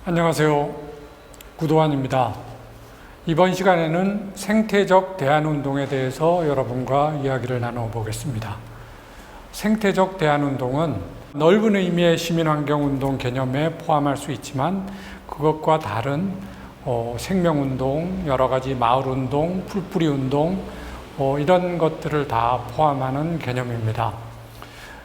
안녕하세요. 구도환입니다. 이번 시간에는 생태적 대안운동에 대해서 여러분과 이야기를 나눠보겠습니다. 생태적 대안운동은 넓은 의미의 시민환경운동 개념에 포함할 수 있지만 그것과 다른 생명운동, 여러 가지 마을운동, 풀뿌리운동 이런 것들을 다 포함하는 개념입니다.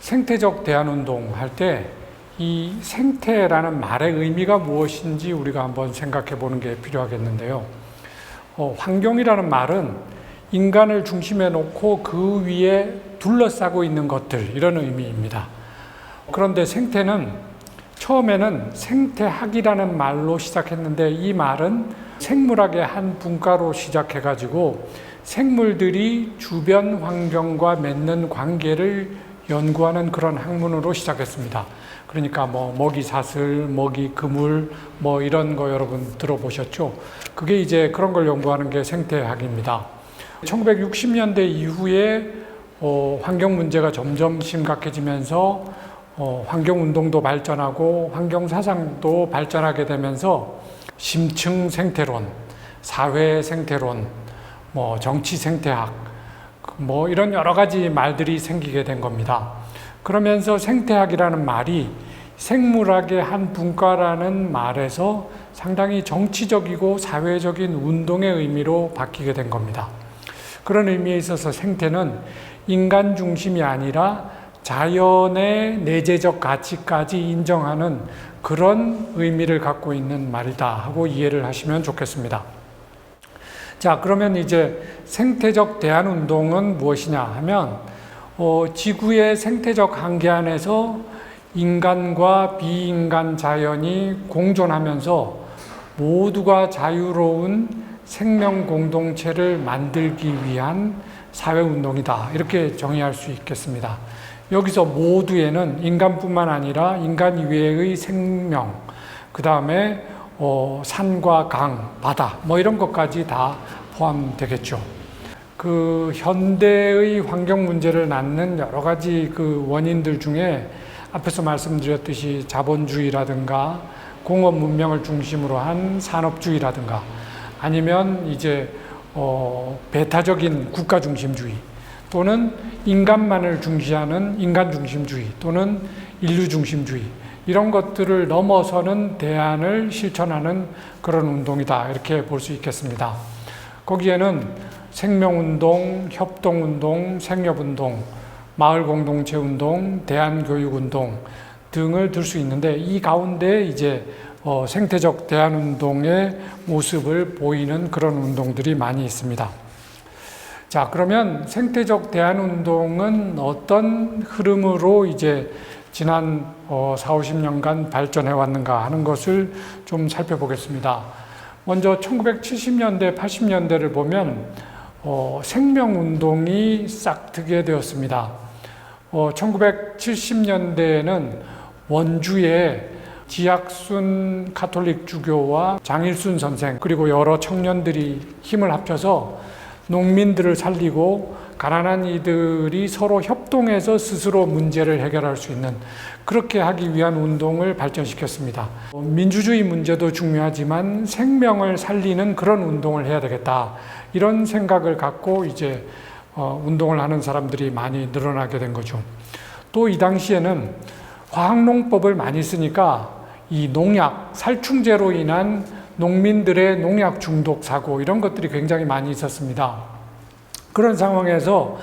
생태적 대안운동 할 때 이 생태라는 말의 의미가 무엇인지 우리가 한번 생각해 보는 게 필요하겠는데요. 환경이라는 말은 인간을 중심에 놓고 그 위에 둘러싸고 있는 것들, 이런 의미입니다. 그런데 생태는 처음에는 생태학이라는 말로 시작했는데 이 말은 생물학의 한 분과로 시작해가지고 생물들이 주변 환경과 맺는 관계를 연구하는 그런 학문으로 시작했습니다. 그러니까 먹이 사슬, 먹이 그물, 이런 거 여러분 들어보셨죠? 그게 이제 그런 걸 연구하는 게 생태학입니다. 1960년대 이후에 환경 문제가 점점 심각해지면서 환경운동도 발전하고 환경사상도 발전하게 되면서 심층 생태론, 사회 생태론, 정치 생태학, 이런 여러 가지 말들이 생기게 된 겁니다. 그러면서 생태학이라는 말이 생물학의 한 분과라는 말에서 상당히 정치적이고 사회적인 운동의 의미로 바뀌게 된 겁니다. 그런 의미에 있어서 생태는 인간 중심이 아니라 자연의 내재적 가치까지 인정하는 그런 의미를 갖고 있는 말이다 하고 이해를 하시면 좋겠습니다. 자, 그러면 이제 생태적 대안운동은 무엇이냐 하면 지구의 생태적 한계 안에서 인간과 비인간 자연이 공존하면서 모두가 자유로운 생명 공동체를 만들기 위한 사회운동이다, 이렇게 정의할 수 있겠습니다. 여기서 모두에는 인간뿐만 아니라 인간 이외의 생명, 그 다음에 산과 강, 바다 이런 것까지 다 포함되겠죠. 그 현대의 환경 문제를 낳는 여러 가지 그 원인들 중에 앞에서 말씀드렸듯이 자본주의라든가 공업 문명을 중심으로 한 산업주의라든가 아니면 이제 배타적인 국가 중심주의 또는 인간만을 중시하는 인간 중심주의 또는 인류 중심주의, 이런 것들을 넘어서는 대안을 실천하는 그런 운동이다, 이렇게 볼 수 있겠습니다. 거기에는 생명운동, 협동운동, 생협운동, 마을공동체운동, 대안교육운동 등을 들 수 있는데 이 가운데 이제 생태적 대안운동의 모습을 보이는 그런 운동들이 많이 있습니다. 자, 그러면 생태적 대안운동은 어떤 흐름으로 이제 지난 40-50년간 발전해 왔는가 하는 것을 좀 살펴보겠습니다. 먼저 1970년대, 80년대를 보면 생명운동이 싹트게 되었습니다. 1970년대에는 원주에 지학순 가톨릭 주교와 장일순 선생 그리고 여러 청년들이 힘을 합쳐서 농민들을 살리고 가난한 이들이 서로 협동해서 스스로 문제를 해결할 수 있는, 그렇게 하기 위한 운동을 발전시켰습니다. 민주주의 문제도 중요하지만 생명을 살리는 그런 운동을 해야 되겠다, 이런 생각을 갖고 이제 운동을 하는 사람들이 많이 늘어나게 된 거죠. 또 이 당시에는 화학농법을 많이 쓰니까 이 농약, 살충제로 인한 농민들의 농약 중독 사고, 이런 것들이 굉장히 많이 있었습니다. 그런 상황에서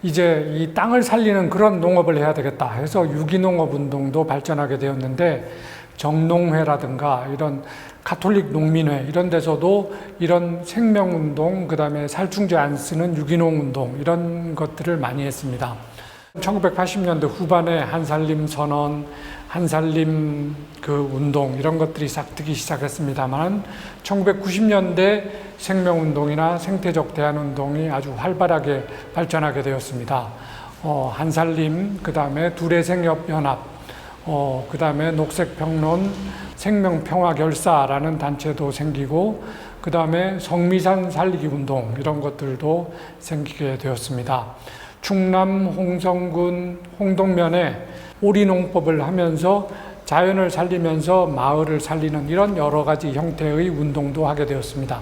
이제 이 땅을 살리는 그런 농업을 해야 되겠다 해서 유기농업 운동도 발전하게 되었는데, 정농회라든가 이런 가톨릭 농민회 이런 데서도 이런 생명운동, 그 다음에 살충제 안 쓰는 유기농 운동, 이런 것들을 많이 했습니다. 1980년대 후반에 한살림 선언, 한살림 그 운동, 이런 것들이 싹트기 시작했습니다만 1990년대 생명운동이나 생태적 대안운동이 아주 활발하게 발전하게 되었습니다. 한살림, 그 다음에 두레생협연합, 그 다음에 녹색평론, 생명평화결사라는 단체도 생기고, 그 다음에 성미산 살리기 운동, 이런 것들도 생기게 되었습니다. 충남 홍성군 홍동면에 오리농법을 하면서 자연을 살리면서 마을을 살리는 이런 여러 가지 형태의 운동도 하게 되었습니다.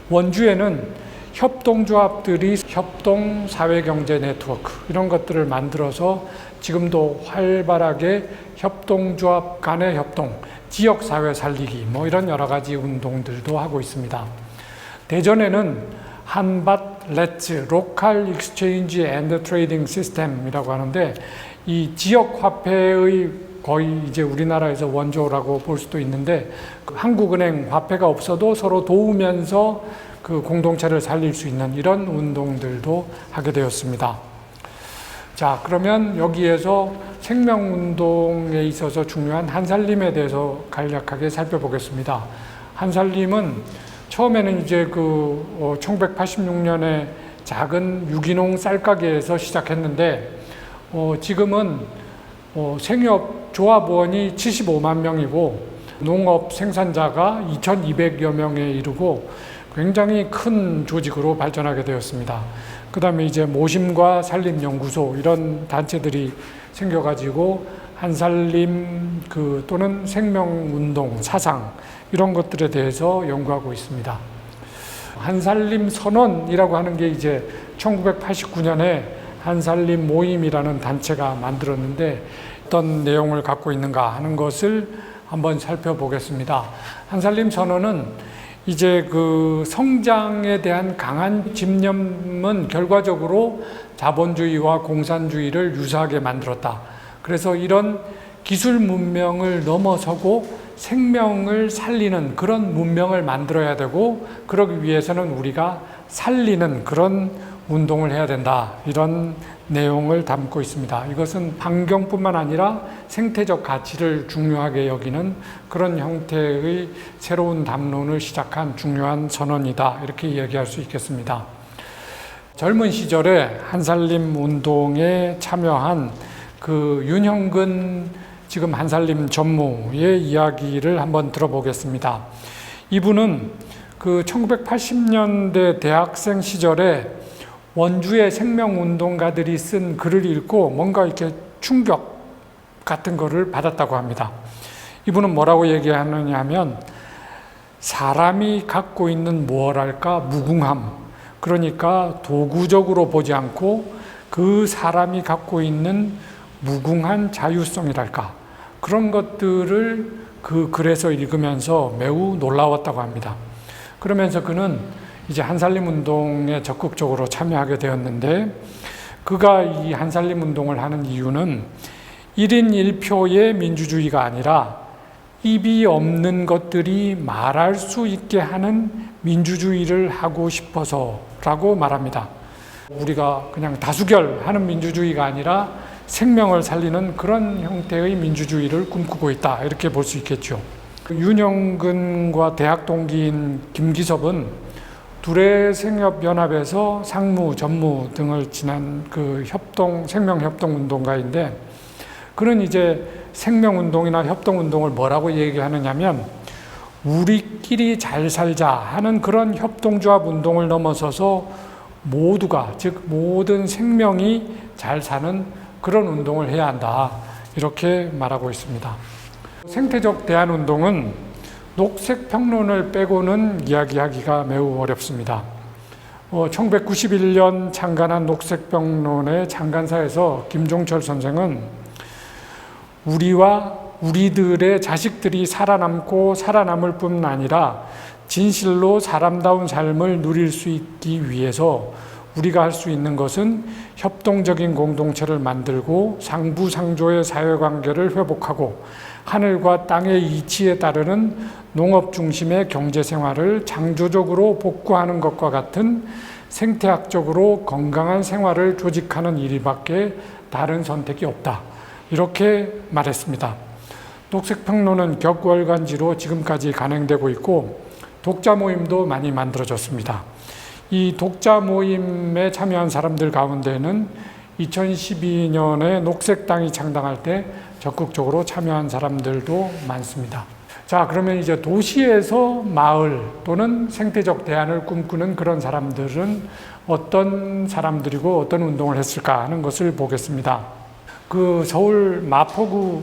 원주에는 협동조합들이 협동 사회경제 네트워크 이런 것들을 만들어서 지금도 활발하게 협동조합 간의 협동, 지역사회 살리기 뭐 이런 여러 가지 운동들도 하고 있습니다. 대전에는 한밭 렛츠 로컬 익스체인지 앤드 트레이딩 시스템이라고 하는데 이 지역 화폐의 거의 이제 우리나라에서 원조라고 볼 수도 있는데 한국은행 화폐가 없어도 서로 도우면서 그 공동체를 살릴 수 있는 이런 운동들도 하게 되었습니다. 자, 그러면 여기에서 생명운동에 있어서 중요한 한살림에 대해서 간략하게 살펴보겠습니다. 한살림은 처음에는 이제 1986년에 작은 유기농 쌀가게에서 시작했는데 지금은 생협 조합원이 75만 명이고 농업 생산자가 2,200여 명에 이르고 굉장히 큰 조직으로 발전하게 되었습니다. 그 다음에 이제 모심과 산림연구소 이런 단체들이 생겨가지고 한살림 또는 생명운동, 사상 이런 것들에 대해서 연구하고 있습니다. 한살림 선언이라고 하는 게 이제 1989년에 한살림 모임이라는 단체가 만들었는데 어떤 내용을 갖고 있는가 하는 것을 한번 살펴보겠습니다. 한살림 선언은 이제 성장에 대한 강한 집념은 결과적으로 자본주의와 공산주의를 유사하게 만들었다. 그래서 이런 기술 문명을 넘어서고 생명을 살리는 그런 문명을 만들어야 되고 그러기 위해서는 우리가 살리는 그런 운동을 해야 된다. 이런 내용을 담고 있습니다. 이것은 환경뿐만 아니라 생태적 가치를 중요하게 여기는 그런 형태의 새로운 담론을 시작한 중요한 선언이다. 이렇게 이야기할 수 있겠습니다. 젊은 시절에 한살림 운동에 참여한 윤형근 지금 한살림 전무의 이야기를 한번 들어보겠습니다. 이분은 1980년대 대학생 시절에 원주의 생명운동가들이 쓴 글을 읽고 뭔가 이렇게 충격 같은 거를 받았다고 합니다. 이분은 뭐라고 얘기하느냐 하면 사람이 갖고 있는 뭐랄까 무궁함, 그러니까 도구적으로 보지 않고 그 사람이 갖고 있는 무궁한 자유성이랄까 그런 것들을 그 글에서 읽으면서 매우 놀라웠다고 합니다. 그러면서 그는 이제 한살림 운동에 적극적으로 참여하게 되었는데 그가 이 한살림 운동을 하는 이유는 1인 1표의 민주주의가 아니라 입이 없는 것들이 말할 수 있게 하는 민주주의를 하고 싶어서라고 말합니다. 우리가 그냥 다수결하는 민주주의가 아니라 생명을 살리는 그런 형태의 민주주의를 꿈꾸고 있다. 이렇게 볼 수 있겠죠. 윤형근과 대학 동기인 김기섭은 두레생협연합에서 상무, 전무 등을 지난 생명협동운동가인데 그는 이제 생명운동이나 협동운동을 뭐라고 얘기하느냐면 우리끼리 잘 살자 하는 그런 협동조합 운동을 넘어서서 모두가, 즉 모든 생명이 잘 사는 그런 운동을 해야 한다. 이렇게 말하고 있습니다. 생태적 대안운동은 녹색평론을 빼고는 이야기하기가 매우 어렵습니다. 1991년 창간한 녹색평론의 창간사에서 김종철 선생은 우리와 우리들의 자식들이 살아남고 살아남을 뿐 아니라 진실로 사람다운 삶을 누릴 수 있기 위해서 우리가 할 수 있는 것은 협동적인 공동체를 만들고 상부상조의 사회관계를 회복하고 하늘과 땅의 이치에 따르는 농업 중심의 경제생활을 창조적으로 복구하는 것과 같은 생태학적으로 건강한 생활을 조직하는 일밖에 다른 선택이 없다. 이렇게 말했습니다. 녹색평론은 격월간지로 지금까지 간행되고 있고 독자 모임도 많이 만들어졌습니다. 이 독자 모임에 참여한 사람들 가운데는 2012년에 녹색당이 창당할 때 적극적으로 참여한 사람들도 많습니다. 자, 그러면 이제 도시에서 마을 또는 생태적 대안을 꿈꾸는 그런 사람들은 어떤 사람들이고 어떤 운동을 했을까 하는 것을 보겠습니다. 서울 마포구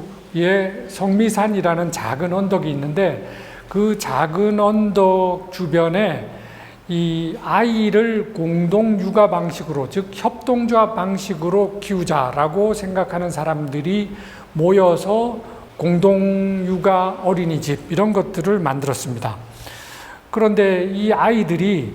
성미산이라는 작은 언덕이 있는데 그 작은 언덕 주변에 이 아이를 공동 육아 방식으로, 즉 협동조합 방식으로 키우자라고 생각하는 사람들이 모여서 공동 육아 어린이집 이런 것들을 만들었습니다. 그런데 이 아이들이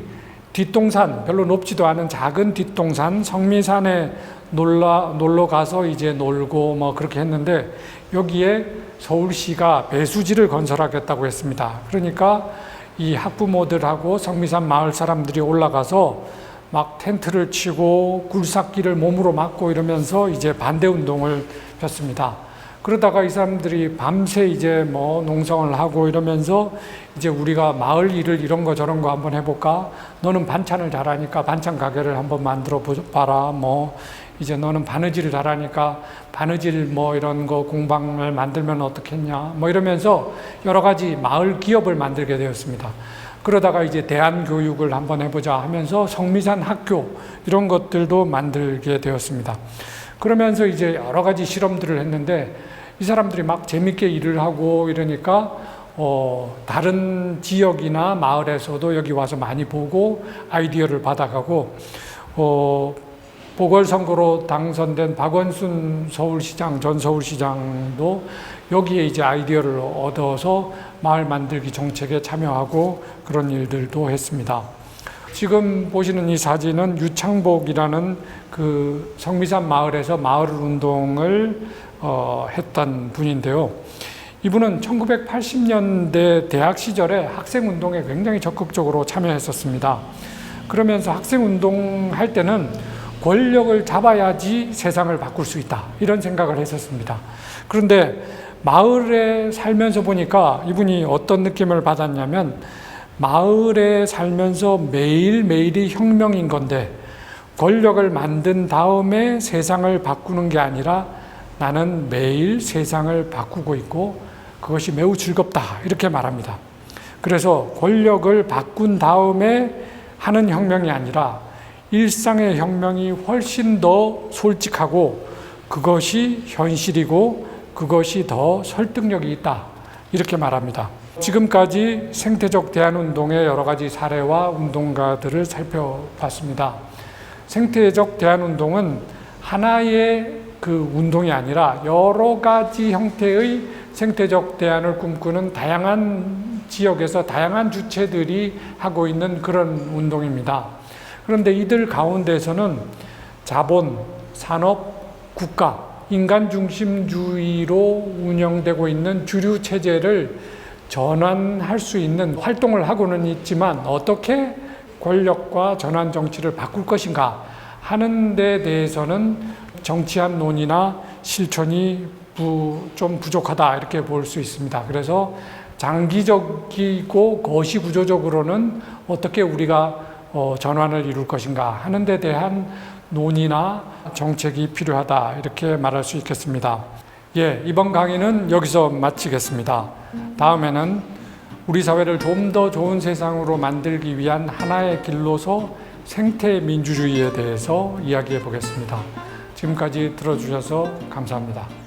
뒷동산, 별로 높지도 않은 작은 뒷동산 성미산에 놀러 가서 이제 놀고 뭐 그렇게 했는데, 여기에 서울시가 배수지를 건설하겠다고 했습니다. 그러니까 이 학부모들하고 성미산 마을 사람들이 올라가서 막 텐트를 치고 굴삭기를 몸으로 맞고 이러면서 이제 반대 운동을 폈습니다. 그러다가 이 사람들이 밤새 이제 뭐 농성을 하고 이러면서 이제 우리가 마을 일을 이런 거 저런 거 한번 해볼까? 너는 반찬을 잘하니까 반찬 가게를 한번 만들어 봐라. 뭐 이제 너는 바느질을 잘하니까 바느질 뭐 이런 거 공방을 만들면 어떻겠냐? 뭐 이러면서 여러 가지 마을 기업을 만들게 되었습니다. 그러다가 이제 대안교육을 한번 해보자 하면서 성미산 학교 이런 것들도 만들게 되었습니다. 그러면서 이제 여러 가지 실험들을 했는데 이 사람들이 막 재밌게 일을 하고 이러니까 다른 지역이나 마을에서도 여기 와서 많이 보고 아이디어를 받아가고, 보궐선거로 당선된 박원순 서울시장, 전 서울시장도 여기에 이제 아이디어를 얻어서 마을 만들기 정책에 참여하고 그런 일들도 했습니다. 지금 보시는 이 사진은 유창복이라는 그 성미산 마을에서 마을 운동을 했던 분인데요. 이분은 1980년대 대학 시절에 학생 운동에 굉장히 적극적으로 참여했었습니다. 그러면서 학생 운동할 때는 권력을 잡아야지 세상을 바꿀 수 있다, 이런 생각을 했었습니다. 그런데 마을에 살면서 보니까 이분이 어떤 느낌을 받았냐면, 마을에 살면서 매일매일이 혁명인 건데 권력을 만든 다음에 세상을 바꾸는 게 아니라 나는 매일 세상을 바꾸고 있고 그것이 매우 즐겁다, 이렇게 말합니다. 그래서 권력을 바꾼 다음에 하는 혁명이 아니라 일상의 혁명이 훨씬 더 솔직하고 그것이 현실이고 그것이 더 설득력이 있다, 이렇게 말합니다. 지금까지 생태적 대안운동의 여러 가지 사례와 운동가들을 살펴봤습니다. 생태적 대안운동은 하나의 그 운동이 아니라 여러 가지 형태의 생태적 대안을 꿈꾸는 다양한 지역에서 다양한 주체들이 하고 있는 그런 운동입니다. 그런데 이들 가운데서는 자본, 산업, 국가, 인간 중심주의로 운영되고 있는 주류 체제를 전환할 수 있는 활동을 하고는 있지만 어떻게 권력과 전환 정치를 바꿀 것인가 하는 데 대해서는 정치한 논의나 실천이 좀 부족하다, 이렇게 볼 수 있습니다. 그래서 장기적이고 거시 구조적으로는 어떻게 우리가 전환을 이룰 것인가 하는 데 대한 논의나 정책이 필요하다, 이렇게 말할 수 있겠습니다. 이번 강의는 여기서 마치겠습니다. 다음에는 우리 사회를 좀 더 좋은 세상으로 만들기 위한 하나의 길로서 생태 민주주의에 대해서 이야기해 보겠습니다. 지금까지 들어주셔서 감사합니다.